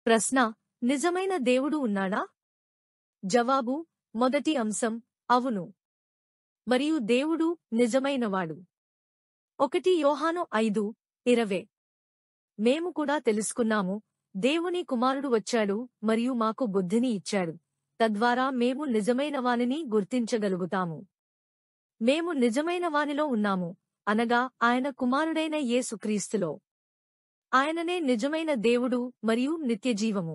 ప్రశ్న: నిజమైన దేవుడు ఉన్నాడా? జవాబు: మొదటి అంశం అవును. మరియు దేవుడు నిజమైనవాడు. 1 యోహాను 5:20. మేము కూడా తెలుసుకున్నాము, దేవుని కుమారుడు వచ్చాడు మరియు మాకు బుద్ధిని ఇచ్చాడు, తద్వారా మేము నిజమైన వానిని గుర్తించగలుగుతాము. మేము నిజమైన వానిలో ఉన్నాము, అనగా ఆయన కుమారుడైన యేసుక్రీస్తులో. ఆయననే నిజమైన దేవుడు మరియు నిత్యజీవము.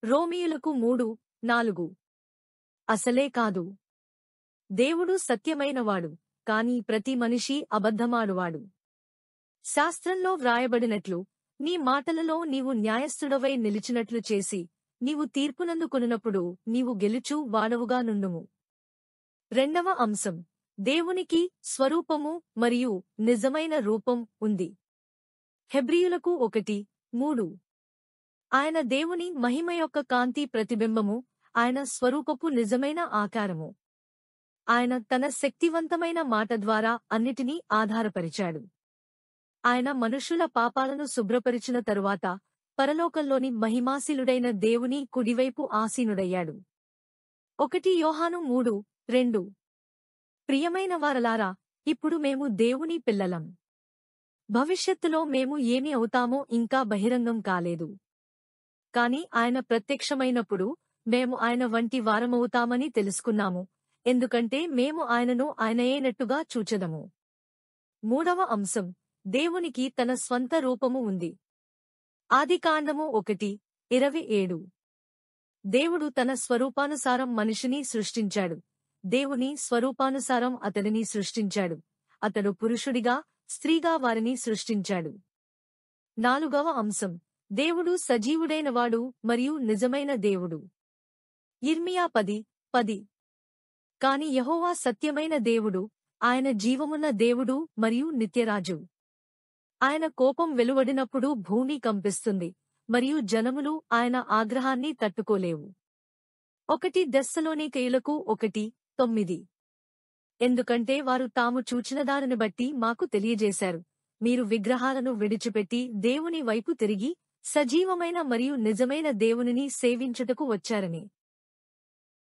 రోమీయులకు 3:4. అసలే కాదు. దేవుడు సత్యమైనవాడు, కాని ప్రతి మనిషి అబద్ధమాడువాడు. శాస్త్రంలో వ్రాయబడినట్లు, నీ మాటలలో నీవు న్యాయస్థుడవై నిలిచినట్లు చేసి, నీవు తీర్పునందుకొనున్నప్పుడు నీవు గెలుచు వాడవుగా నుండుము. రెండవ అంశం: దేవునికి స్వరూపము మరియు నిజమైన రూపం ఉంది. హెబ్రీయులకు 1:3. ఆయన దేవుని మహిమ యొక్క కాంతి ప్రతిబింబము, ఆయన స్వరూపపు నిజమైన ఆకారము. ఆయన తన శక్తివంతమైన మాట ద్వారా అన్నిటినీ ఆధారపరిచాడు. ఆయన మనుష్యుల పాపాలను శుభ్రపరిచిన తరువాత పరలోకంలోని మహిమాశీలుడైన దేవుని కుడివైపు ఆసీనుడయ్యాడు. 1 యోహాను 3:2. ప్రియమైన వారలారా, ఇప్పుడు మేము దేవుని పిల్లలం. భవిష్యత్తులో మేము ఏమి అవుతామో ఇంకా బహిరంగం కాలేదు. కాని ఆయన ప్రత్యక్షమైనప్పుడు మేము ఆయన వంటి వారమవుతామని తెలుసుకున్నాము, ఎందుకంటే మేము ఆయనను ఆయనయేనట్టుగా చూచెదము. మూడవ అంశం: దేవునికి తన స్వంత రూపము ఉంది. ఆదికాండము 1:27. దేవుడు తన స్వరూపానుసారం మనిషిని సృష్టించాడు. దేవుని స్వరూపానుసారం అతడిని సృష్టించాడు. అతడు పురుషుడిగా, స్త్రీగా వారిని సృష్టించాడు. నాలుగవ అంశం: దేవుడు సజీవుడైనవాడు మరియు నిజమైన దేవుడు. యిర్మీయా 10:10. కాని యెహోవా సత్యమైన దేవుడు, ఆయన జీవమున్న దేవుడు మరియు నిత్యరాజు. ఆయన కోపం వెలువడినప్పుడు భూమి కంపిస్తుంది, మరియు జనములు ఆయన ఆగ్రహాన్ని తట్టుకోలేవు. 1 దెస్సలోనికయులకు 1:9. ఎందుకంటే వారు తాము చూచిన దానిని బట్టి మాకు తెలియజేశారు, మీరు విగ్రహాలను విడిచిపెట్టి దేవుని వైపు తిరిగి సజీవమైన మరియు నిజమైన దేవునిని సేవించుటకు వచ్చారని.